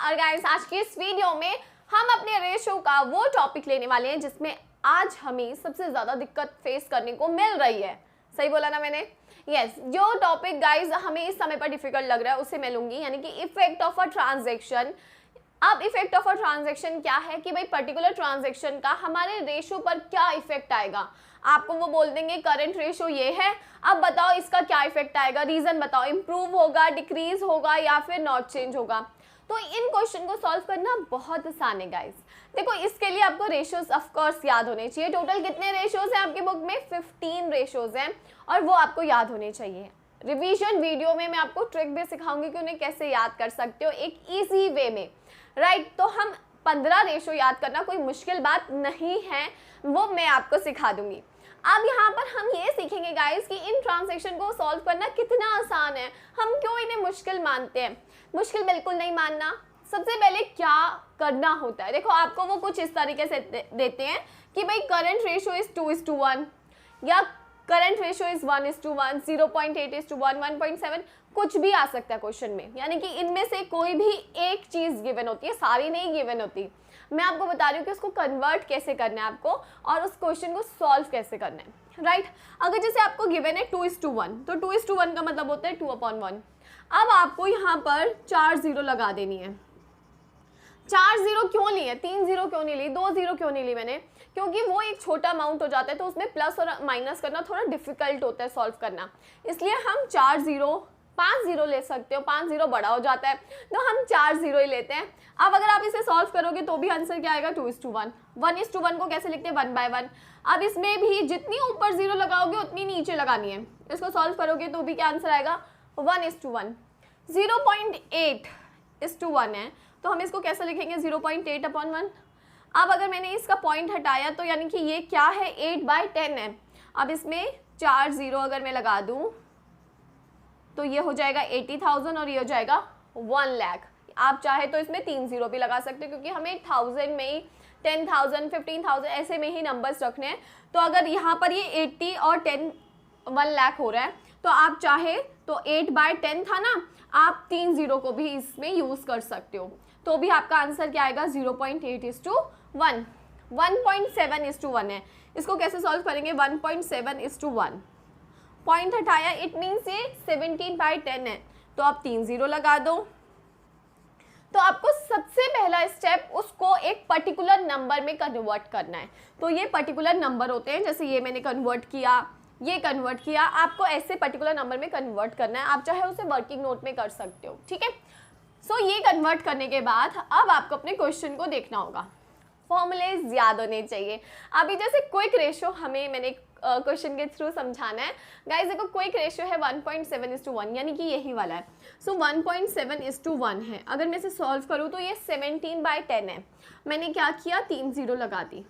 और गाइस आज की इस वीडियो में हम अपने रेशो का वो टॉपिक लेने वाले हैं जिसमें आज हमें सबसे ज़्यादा दिक्कत फेस करने को मिल रही है। सही बोला ना मैंने? यस, जो टॉपिक गाइस हमें इस समय पर डिफिकल्ट लग रहा है उसे मैं लूँगी, यानी कि इफेक्ट ऑफ अ ट्रांजेक्शन। अब इफेक्ट ऑफ अ ट्रांजेक्शन क्या है कि भाई पर्टिकुलर ट्रांजेक्शन का हमारे रेशो पर क्या इफेक्ट आएगा। आपको वो बोल देंगे करंट रेशो ये है, अब बताओ इसका क्या इफेक्ट आएगा, रीजन बताओ, इंप्रूव होगा, डिक्रीज होगा या फिर नॉट चेंज होगा। तो इन क्वेश्चन को सॉल्व करना बहुत आसान है गाइस। देखो इसके लिए आपको रेशोज ऑफ कोर्स याद होने चाहिए। टोटल कितने रेशोज हैं आपकी बुक में? 15 रेशोज हैं और वो आपको याद होने चाहिए। रिवीजन वीडियो में मैं आपको ट्रिक भी सिखाऊंगी कि उन्हें कैसे याद कर सकते हो एक ईजी वे में, राइट। तो हम 15 रेशो याद करना कोई मुश्किल बात नहीं है, वो मैं आपको सिखा दूंगी। अब यहाँ पर हम ये सीखेंगे गाइस कि इन ट्रांजैक्शन को सॉल्व करना कितना आसान है, हम क्यों इन्हें मुश्किल मानते हैं। मुश्किल बिल्कुल नहीं मानना। सबसे पहले क्या करना होता है, देखो आपको वो कुछ इस तरीके से देते हैं कि भाई करंट रेशो इज 2:1 या करंट रेशो इज 1:1, 0.8:1, 1.7, कुछ भी आ सकता है क्वेश्चन में। यानी कि इनमें से कोई भी एक चीज़ गिवन होती है, सारी नहीं गिवन होती। मैं आपको बता रही हूँ कि उसको कन्वर्ट कैसे करना है आपको और उस क्वेश्चन को सॉल्व कैसे करना है, राइट। अगर जैसे आपको गिवन है 2:1, तो 2:1 का मतलब होता है 2/1। अब आपको यहाँ पर 4 0 लगा देनी है। 4 0 क्यों ली है, 3 0 क्यों नहीं ली, 2 0 क्यों नहीं ली मैंने? क्योंकि वो एक छोटा अमाउंट हो जाता है तो उसमें प्लस और माइनस करना थोड़ा डिफिकल्ट होता है सॉल्व करना, इसलिए हम 4 0, 5 0 ले सकते हो, 5 0 बड़ा हो जाता है तो हम 4 0 ही लेते हैं। अब अगर आप इसे सॉल्व करोगे तो भी आंसर क्या आएगा? 2:1। 1:1 को कैसे लिखते हैं? 1/1। अब इसमें भी जितनी ऊपर 0 लगाओगे उतनी नीचे लगानी है। इसको सॉल्व करोगे तो भी क्या आंसर आएगा? 1:1। 0.8:1 है तो हम इसको कैसे लिखेंगे? 0.8/1। अब अगर मैंने इसका पॉइंट हटाया तो यानी कि ये क्या है? 8/10 है। अब इसमें 4 0 अगर मैं लगा दूं तो ये हो जाएगा 80,000 और ये हो जाएगा 1 लाख। आप चाहे तो इसमें 3 0 भी लगा सकते हो क्योंकि हमें 1000 में ही 10,000, 15,000 ऐसे में ही नंबर्स रखने हैं। तो अगर यहाँ पर ये 80 और 10 1 लाख हो रहा है तो आप चाहे तो 8/10 था ना, आप 3 0 को भी इसमें यूज़ कर सकते हो। तो भी आपका आंसर क्या आएगा? 0.8:1। 1.7:1 है। इसको कैसे सॉल्व करेंगे? 1.7:1। पॉइंट हटाया, इट मीन्स ये 17/10 है तो आप 3 0 लगा दो। तो आपको सबसे पहला स्टेप उसको एक पर्टिकुलर नंबर में कन्वर्ट करना है। तो ये पर्टिकुलर नंबर होते हैं, जैसे ये मैंने कन्वर्ट किया, ये कन्वर्ट किया, आपको ऐसे पर्टिकुलर नंबर में कन्वर्ट करना है। आप चाहे उसे वर्किंग नोट में कर सकते हो, ठीक है। सो ये कन्वर्ट करने के बाद अब आपको अपने क्वेश्चन को देखना होगा। फॉर्मूलेज याद होने चाहिए। अभी जैसे क्विक रेशो हमें मैंने क्वेश्चन के थ्रू समझाना है गाइस। देखो क्विक रेशो है 1.7:1, यानी कि यही वाला है। सो 1.7:1 है। अगर मैं इसे सॉल्व करूँ तो ये 17/10 है। मैंने क्या किया? 3 0 लगा दी,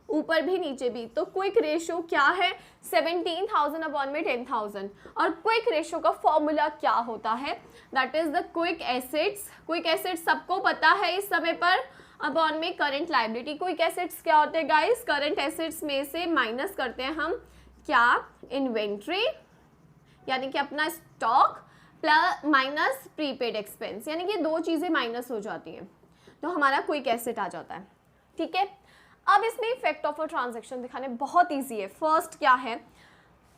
ऊपर भी नीचे भी। तो क्विक रेशो क्या है? 17,000/10,000। और क्विक रेशो का फॉर्मूला क्या होता है? That is the quick assets. Quick assets सबको पता है इस समय पर, अपॉन में करंट लायबिलिटी। क्विक एसेट्स क्या होते हैं गाइस? करंट एसेट्स में से माइनस करते हैं हम क्या? इन्वेंट्री, यानी कि अपना stock, plus minus prepaid expense, यानी कि दो चीज़ें माइनस हो जाती हैं तो हमारा क्विक एसेट आ जाता है, ठीक है। अब इसमें इफेक्ट ऑफ अ ट्रांजैक्शन दिखाने बहुत इजी है। फर्स्ट क्या है?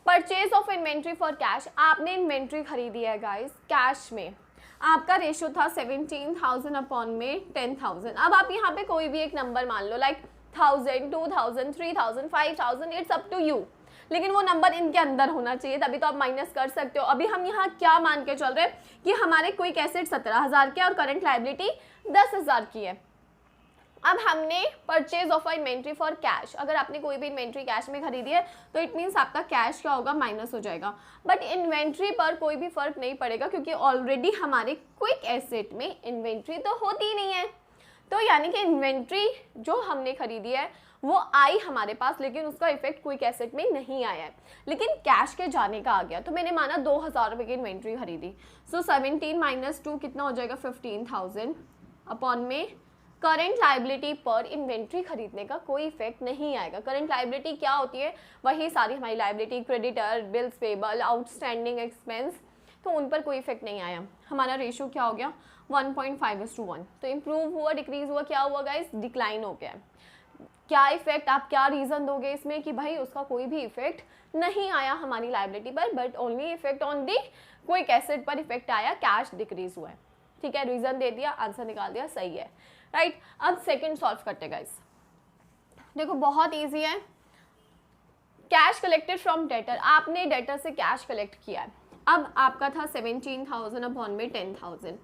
Purchase of inventory for cash. आपने इन्वेंट्री खरीदी है गाइस कैश में, आपका रेशो था 17,000 अपॉन में 10,000। अब आप यहाँ पे कोई भी एक नंबर मान लो, like 1000, 2000, 3000, 5000, it's up to you, लेकिन वो नंबर इनके अंदर होना चाहिए तभी तो आप माइनस कर सकते हो। अभी हम यहाँ क्या मान के चल रहे हैं कि हमारे क्विक एसेट 17,000 के और करंट लायबिलिटी 10,000 की है। अब हमने purchase of inventory for cash, अगर आपने कोई भी इन्वेंट्री कैश में खरीदी है तो इट मीन्स आपका कैश क्या होगा? माइनस हो जाएगा। बट इन्वेंट्री पर कोई भी फर्क नहीं पड़ेगा क्योंकि ऑलरेडी हमारे क्विक एसेट में इन्वेंट्री तो होती ही नहीं है। तो यानी कि इन्वेंट्री जो हमने खरीदी है वो आई हमारे पास, लेकिन उसका इफेक्ट क्विक एसेट में नहीं आया है, लेकिन कैश के जाने का आ गया। तो मैंने माना 2,000 रुपये की इन्वेंट्री खरीदी। सो 17 - 2 कितना हो जाएगा? 15,000 अपॉन में करंट लायबिलिटी पर इन्वेंट्री खरीदने का कोई इफेक्ट नहीं आएगा। करंट लायबिलिटी क्या होती है? वही सारी हमारी liability, creditor, bills payable, outstanding expense, तो उन पर कोई इफेक्ट नहीं आया। हमारा रेशो क्या हो गया? 1.5:1। तो इम्प्रूव हुआ, डिक्रीज हुआ, क्या हुआ गाइस, डिक्लाइन हो गया। क्या इफेक्ट, आप क्या रीजन दोगे इसमें कि भाई उसका कोई भी इफेक्ट नहीं आया हमारी लाइबिलिटी पर, but only effect on the quick asset पर इफेक्ट आया, कैश डिक्रीज हुआ है। ठीक है, रीजन दे दिया, आंसर निकाल दिया, सही है, राइट। अब सेकंड सॉल्व करते गाइस। देखो बहुत इजी है। कैश कलेक्टेड फ्रॉम डेटर, आपने डेटर से कैश कलेक्ट किया है। अब आपका था 17,000 अपॉन में 10,000,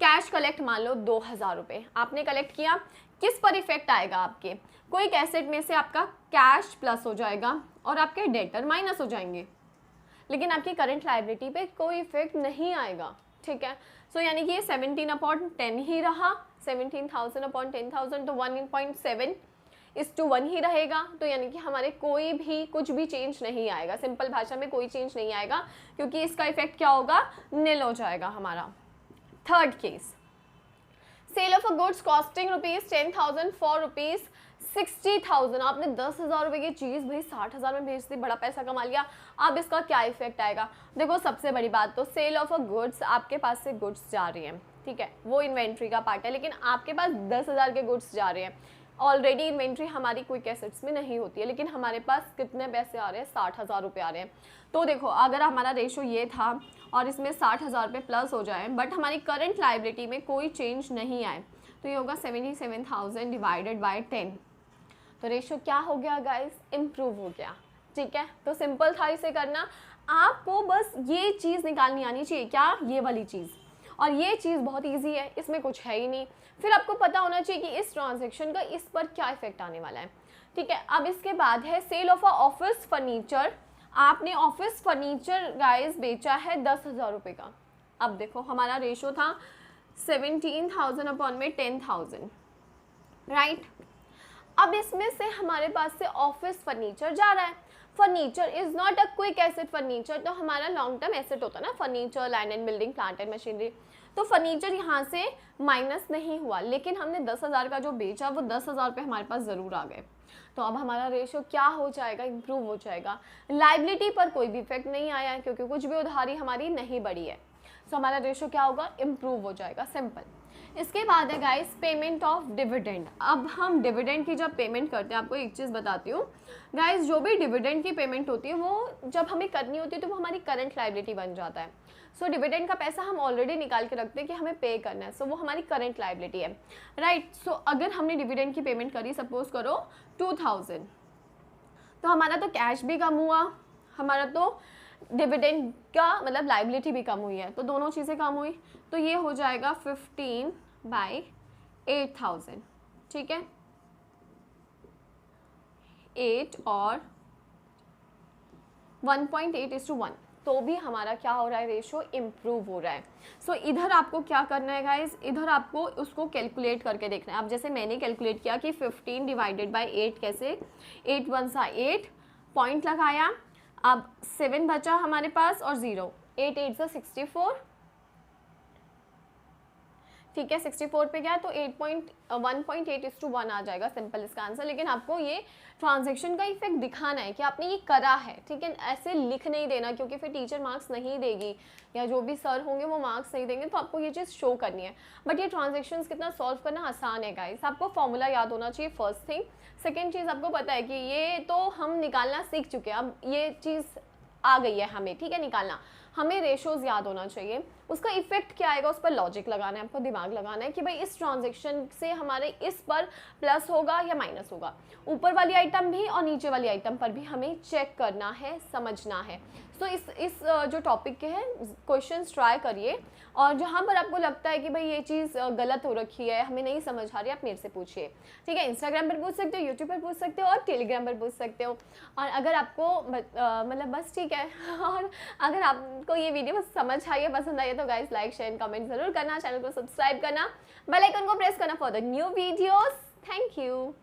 कैश कलेक्ट मान लो 2,000 रुपये आपने कलेक्ट किया। किस पर इफेक्ट आएगा, आपके कोई एसेट में से आपका कैश प्लस हो जाएगा और आपके डेटर माइनस हो जाएंगे, लेकिन आपकी करंट लायबिलिटी पे कोई इफेक्ट नहीं आएगा। ठीक है, सो यानी कि ये 17/10 ही रहा, 17,000 अपॉन 10,000, तो 1.7:1 ही रहेगा। तो यानी कि हमारे कोई भी कुछ भी चेंज नहीं आएगा, सिंपल भाषा में कोई चेंज नहीं आएगा, क्योंकि इसका इफेक्ट क्या होगा, निल हो जाएगा हमारा। Third case, sale of a goods costing ₹10,000 for ₹60,000। आपने 10,000 रुपये की चीज़ भाई 60,000 में बेच दी, बड़ा पैसा कमा लिया। अब इसका क्या इफेक्ट आएगा, देखो सबसे बड़ी बात तो सेल ऑफ अ गुड्स, आपके पास से गुड्स जा रही हैं, ठीक है, वो इन्वेंट्री का पार्ट है, लेकिन आपके पास 10,000 के गुड्स जा रहे हैं। ऑलरेडी इन्वेंट्री हमारी क्विक एसेट्स में नहीं होती है, लेकिन हमारे पास कितने पैसे आ रहे हैं, 60,000 रुपये आ रहे हैं। तो देखो अगर हमारा रेशो ये था और इसमें 60,000 रुपये प्लस हो जाए, बट हमारी करंट लायबिलिटी में कोई चेंज नहीं आए, तो ये होगा 77,000 डिवाइडेड बाय 10। तो रेशो क्या हो गया गाइस, इम्प्रूव हो गया। ठीक है, तो सिंपल था इसे करना। आपको बस ये चीज़ निकालनी आनी चाहिए, क्या, ये वाली चीज़, और ये चीज़ बहुत इजी है, इसमें कुछ है ही नहीं। फिर आपको पता होना चाहिए कि इस ट्रांजैक्शन का इस पर क्या इफेक्ट आने वाला है। ठीक है, अब इसके बाद है sale of a office furniture. आपने ऑफिस फर्नीचर गाइस बेचा है 10,000 रुपये का। अब देखो हमारा रेशो था 17,000 अपॉन में 10,000, राइट। अब इसमें से हमारे पास से ऑफिस फर्नीचर जा रहा है। Furniture is not a quick asset, furniture तो हमारा लॉन्ग टर्म एसेट होता है ना, furniture, land and building, plant and machinery. तो फर्नीचर यहाँ से माइनस नहीं हुआ, लेकिन हमने 10,000 का जो बेचा वो 10,000 रुपये हमारे पास ज़रूर आ गए। तो अब हमारा रेशो क्या हो जाएगा, इम्प्रूव हो जाएगा। लाइबिलिटी पर कोई भी इफेक्ट नहीं आया है, क्योंकि कुछ भी उधारी हमारी नहीं बढ़ी है। सो हमारा रेशो क्या होगा, इम्प्रूव हो जाएगा, सिंपल। इसके बाद है गाइस पेमेंट ऑफ डिविडेंड। अब हम डिविडेंड की जब पेमेंट करते हैं, आपको एक चीज़ बताती हूँ गाइस, जो भी डिविडेंड की पेमेंट होती है वो जब हमें करनी होती है तो वो हमारी करंट लायबिलिटी बन जाता है। सो डिविडेंड का पैसा हम ऑलरेडी निकाल के रखते हैं कि हमें पे करना है, सो वो हमारी करंट लायबिलिटी है, राइट। सो अगर हमने डिविडेंड की पेमेंट करी, सपोज करो 2,000, तो हमारा तो कैश भी कम हुआ, हमारा तो डिविडेंड का मतलब लायबिलिटी भी कम हुई है, तो दोनों चीज़ें कम हुई। तो ये हो जाएगा 15/8,000, ठीक है, 8 और 1.8:1, तो भी हमारा क्या हो रहा है, रेशो इम्प्रूव हो रहा है। सो इधर आपको क्या करना है गाइस, इधर आपको उसको कैलकुलेट करके देखना है। अब जैसे मैंने कैलकुलेट किया कि 15 डिवाइडेड बाय 8 कैसे, 8 1 सा 8, पॉइंट लगाया, अब 7 बचा हमारे पास और 0, 8 8 सा 64, ठीक है, 64 पे गया तो 1.8:1 आ जाएगा, सिंपल इसका आंसर। लेकिन आपको ये ट्रांजैक्शन का इफेक्ट दिखाना है कि आपने ये करा है, ठीक है, ऐसे लिख नहीं देना, क्योंकि फिर टीचर मार्क्स नहीं देगी या जो भी सर होंगे वो मार्क्स नहीं देंगे, तो आपको ये चीज़ शो करनी है। बट ये ट्रांजैक्शंस कितना सॉल्व करना आसान है गाइस, आपको फॉर्मूला याद होना चाहिए, फर्स्ट थिंग। सेकेंड चीज़, आपको पता है कि ये तो हम निकालना सीख चुके हैं, अब ये चीज़ आ गई है हमें, ठीक है, निकालना। हमें रेशोज़ याद होना चाहिए, उसका इफेक्ट क्या आएगा उस पर लॉजिक लगाना है, आपको दिमाग लगाना है कि भाई इस ट्रांजैक्शन से हमारे इस पर प्लस होगा या माइनस होगा, ऊपर वाली आइटम भी और नीचे वाली आइटम पर भी हमें चेक करना है, समझना है। सो इस जो टॉपिक के हैं क्वेश्चंस ट्राई करिए, और जहाँ पर आपको लगता है कि भाई ये चीज़ गलत हो रखी है, हमें नहीं समझ आ रही, आप मेरे से पूछिए, ठीक है। इंस्टाग्राम पर पूछ सकते हो, यूट्यूब पर पूछ सकते हो और टेलीग्राम पर पूछ सकते हो। और अगर आपको मतलब बस ठीक है और अगर आपको ये वीडियो समझ आई है, पसंद आई है, तो गाइस लाइक शेयर कमेंट जरूर करना, चैनल को सब्सक्राइब करना, बेल आइकन को प्रेस करना for the new videos. Thank you.